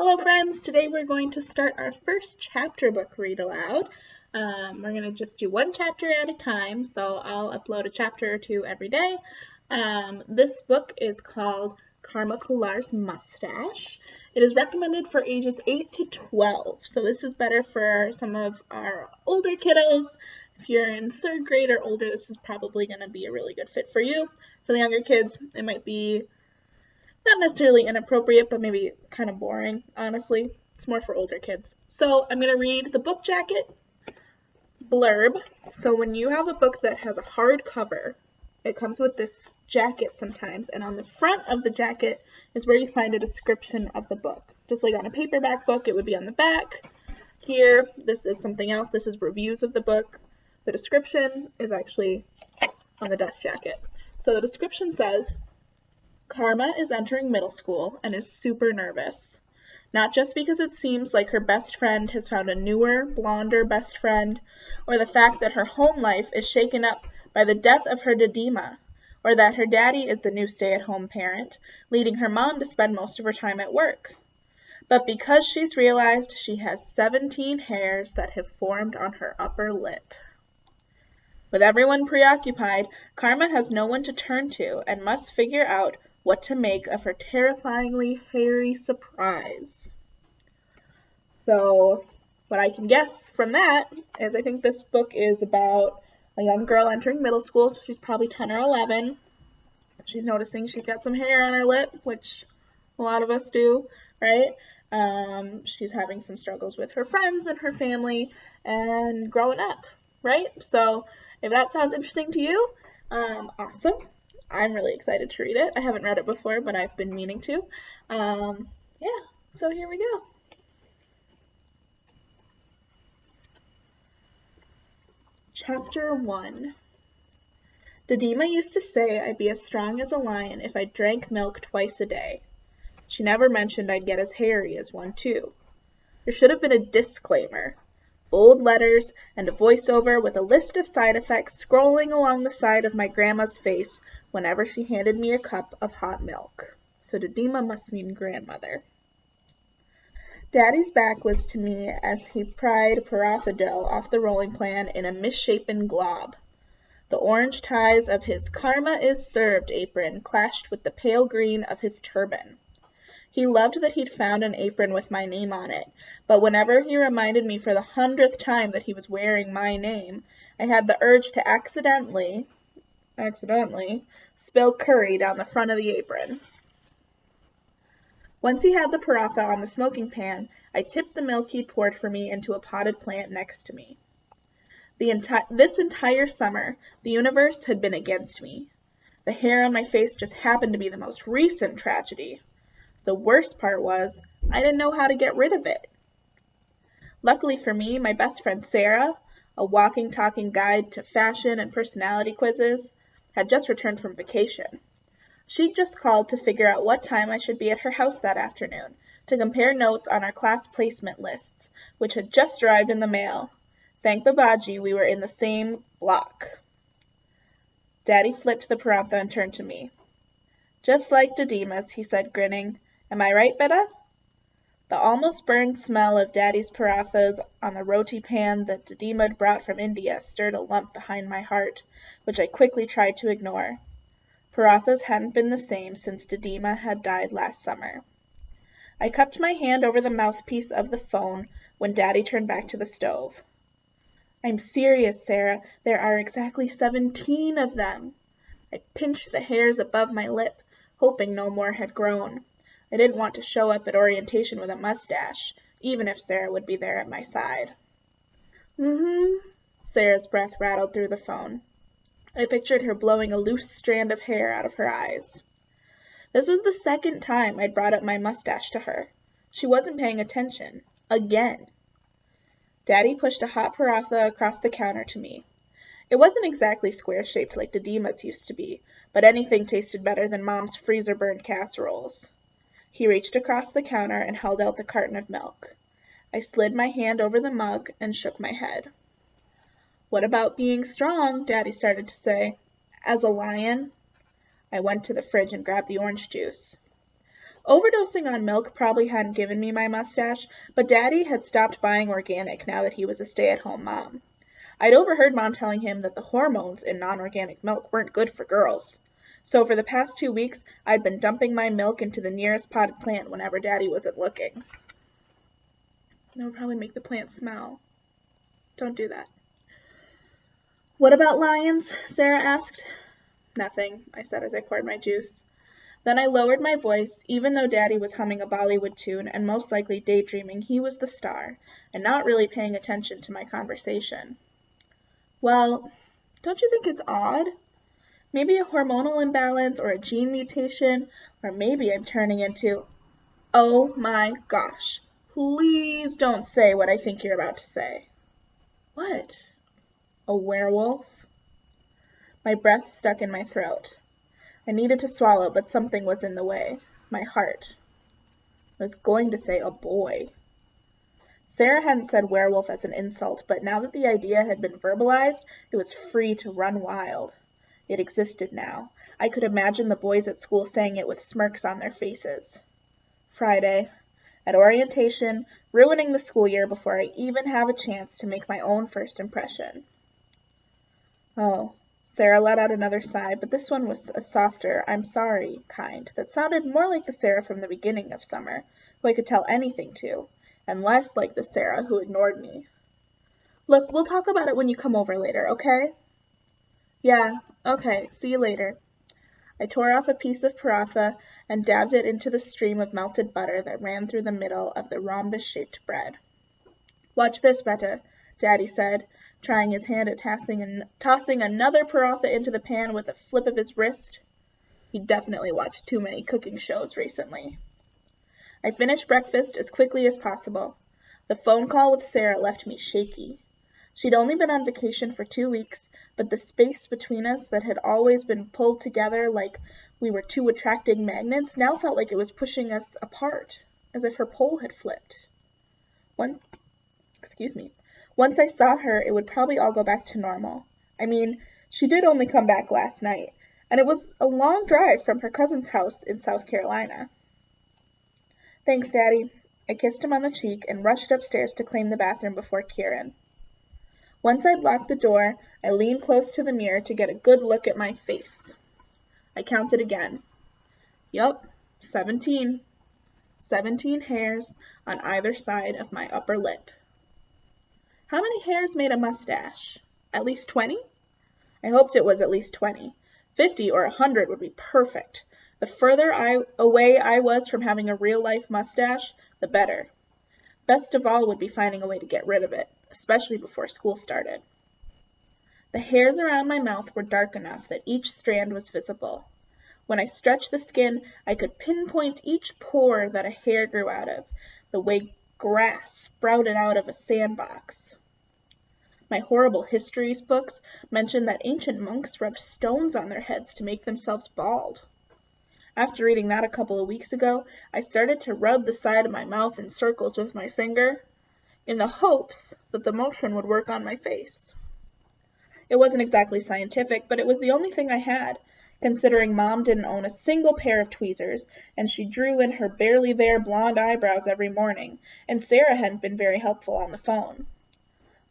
Hello friends, today we're going to start our first chapter book read aloud. We're going to just do one chapter at a time, so I'll upload a chapter or two every day. This book is called Khullar's Mustache. It is recommended for ages 8 to 12, so this is better for some of our older kiddos. If you're in 3rd grade or older, this is probably going to be a really good fit for you. For the younger kids, it might be not necessarily inappropriate, but maybe kind of boring, honestly. It's more for older kids. So I'm going to read the book jacket blurb. So when you have a book that has a hard cover, it comes with this jacket sometimes, and on the front of the jacket is where you find a description of the book. Just like on a paperback book, it would be on the back. Here, this is something else. This is reviews of the book. The description is actually on the dust jacket. So the description says, Karma is entering middle school and is super nervous. Not just because it seems like her best friend has found a newer, blonder best friend, or the fact that her home life is shaken up by the death of her Didima, or that her daddy is the new stay-at-home parent, leading her mom to spend most of her time at work. But because she's realized she has 17 hairs that have formed on her upper lip. With everyone preoccupied, Karma has no one to turn to and must figure out what to make of her terrifyingly hairy surprise. So, what I can guess from that is I think this book is about a young girl entering middle school, so she's probably 10 or 11. She's noticing she's got some hair on her lip, which a lot of us do, right? She's having some struggles with her friends and her family and growing up, right? So, if that sounds interesting to you, awesome. I'm really excited to read it. I haven't read it before, but I've been meaning to. Yeah, so here we go. Chapter 1. Didima used to say I'd be as strong as a lion if I drank milk twice a day. She never mentioned I'd get as hairy as one, too. There should have been a disclaimer. Bold letters, and a voiceover with a list of side effects scrolling along the side of my grandma's face whenever she handed me a cup of hot milk. So Didima must mean grandmother. Daddy's back was to me as he pried paratha dough off the rolling pan in a misshapen glob. The orange ties of his "Karma is served" apron clashed with the pale green of his turban. He loved that he'd found an apron with my name on it, but whenever he reminded me for the 100th time that he was wearing my name, I had the urge to accidentally spill curry down the front of the apron. Once he had the paratha on the smoking pan, I tipped the milk he'd poured for me into a potted plant next to me. This entire summer, the universe had been against me. The hair on my face just happened to be the most recent tragedy. The worst part was, I didn't know how to get rid of it. Luckily for me, my best friend Sarah, a walking, talking guide to fashion and personality quizzes, had just returned from vacation. She'd just called to figure out what time I should be at her house that afternoon, to compare notes on our class placement lists, which had just arrived in the mail. Thank Babaji we were in the same block. Daddy flipped the paratha and turned to me. Just like Didima's, he said, grinning. Am I right, Betta? The almost burned smell of Daddy's parathas on the roti pan that Didima had brought from India stirred a lump behind my heart, which I quickly tried to ignore. Parathas hadn't been the same since Didima had died last summer. I cupped my hand over the mouthpiece of the phone when Daddy turned back to the stove. I'm serious, Sarah. There are exactly 17 of them. I pinched the hairs above my lip, hoping no more had grown. I didn't want to show up at orientation with a mustache, even if Sarah would be there at my side. Sarah's breath rattled through the phone. I pictured her blowing a loose strand of hair out of her eyes. This was the 2nd time I'd brought up my mustache to her. She wasn't paying attention. Again. Daddy pushed a hot paratha across the counter to me. It wasn't exactly square-shaped like Didima's used to be, but anything tasted better than Mom's freezer-burned casseroles. He reached across the counter and held out the carton of milk. I slid my hand over the mug and shook my head. What about being strong? Daddy started to say. As a lion? I went to the fridge and grabbed the orange juice. Overdosing on milk probably hadn't given me my mustache, but Daddy had stopped buying organic now that he was a stay-at-home mom. I'd overheard Mom telling him that the hormones in non-organic milk weren't good for girls. So for the past 2 weeks, I'd been dumping my milk into the nearest potted plant whenever Daddy wasn't looking. That would probably make the plant smell. Don't do that. What about lions? Sarah asked. Nothing, I said as I poured my juice. Then I lowered my voice, even though Daddy was humming a Bollywood tune and most likely daydreaming he was the star, and not really paying attention to my conversation. Well, don't you think it's odd? Maybe a hormonal imbalance or a gene mutation, or maybe I'm turning into... Oh my gosh, please don't say what I think you're about to say. What? A werewolf? My breath stuck in my throat. I needed to swallow, but something was in the way. My heart. I was going to say a boy. Sarah hadn't said werewolf as an insult, but now that the idea had been verbalized, it was free to run wild. It existed now. I could imagine the boys at school saying it with smirks on their faces. Friday. At orientation, ruining the school year before I even have a chance to make my own first impression. Oh. Sarah let out another sigh, but this one was a softer, I'm sorry kind that sounded more like the Sarah from the beginning of summer, who I could tell anything to, and less like the Sarah who ignored me. Look, we'll talk about it when you come over later, okay? Yeah, okay, see you later. I tore off a piece of paratha and dabbed it into the stream of melted butter that ran through the middle of the rhombus-shaped bread. Watch this, Betta, Daddy said, trying his hand at tossing another paratha into the pan with a flip of his wrist. He definitely watched too many cooking shows recently. I finished breakfast as quickly as possible. The phone call with Sarah left me shaky. She'd only been on vacation for 2 weeks, but the space between us that had always been pulled together like we were two attracting magnets now felt like it was pushing us apart, as if her pole had flipped. Once I saw her, it would probably all go back to normal. I mean, she did only come back last night, and it was a long drive from her cousin's house in South Carolina. Thanks, Daddy. I kissed him on the cheek and rushed upstairs to claim the bathroom before Kieran. Once I'd locked the door, I leaned close to the mirror to get a good look at my face. I counted again. Yup, 17. 17 hairs on either side of my upper lip. How many hairs made a mustache? At least 20? I hoped it was at least 20. 50 or 100 would be perfect. The further away I was from having a real-life mustache, the better. Best of all would be finding a way to get rid of it, especially before school started. The hairs around my mouth were dark enough that each strand was visible. When I stretched the skin, I could pinpoint each pore that a hair grew out of, the way grass sprouted out of a sandbox. My horrible histories books mentioned that ancient monks rubbed stones on their heads to make themselves bald. After reading that a couple of weeks ago, I started to rub the side of my mouth in circles with my finger, in the hopes that the motion would work on my face. It wasn't exactly scientific, but it was the only thing I had, considering Mom didn't own a single pair of tweezers, and she drew in her barely there blonde eyebrows every morning, and Sarah hadn't been very helpful on the phone.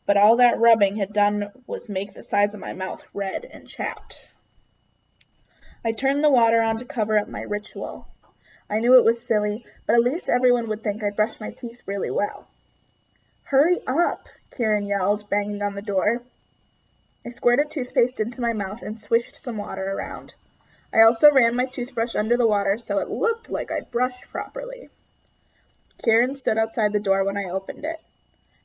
But all that rubbing had done was make the sides of my mouth red and chapped. I turned the water on to cover up my ritual. I knew it was silly, but at least everyone would think I brushed my teeth really well. Hurry up, Kieran yelled, banging on the door. I squirted toothpaste into my mouth and swished some water around. I also ran my toothbrush under the water so it looked like I'd brushed properly. Kieran stood outside the door when I opened it.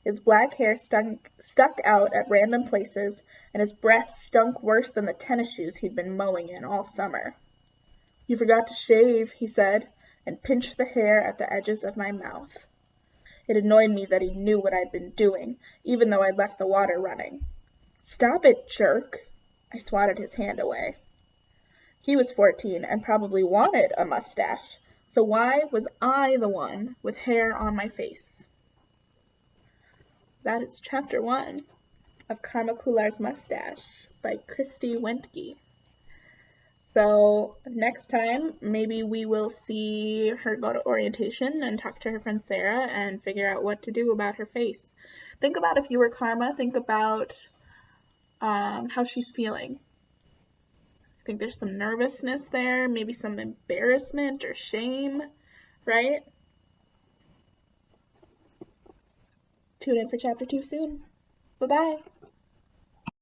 His black hair stuck out at random places, and his breath stunk worse than the tennis shoes he'd been mowing in all summer. You forgot to shave, he said, and pinched the hair at the edges of my mouth. It annoyed me that he knew what I'd been doing, even though I'd left the water running. Stop it, jerk! I swatted his hand away. He was 14 and probably wanted a mustache, so why was I the one with hair on my face? That is chapter 1 of Khullar's Mustache by Kristi Wientge. So next time, maybe we will see her go to orientation and talk to her friend Sarah and figure out what to do about her face. Think about if you were Karma, think about how she's feeling. I think there's some nervousness there, maybe some embarrassment or shame, right? Tune in for chapter 2 soon. Bye-bye.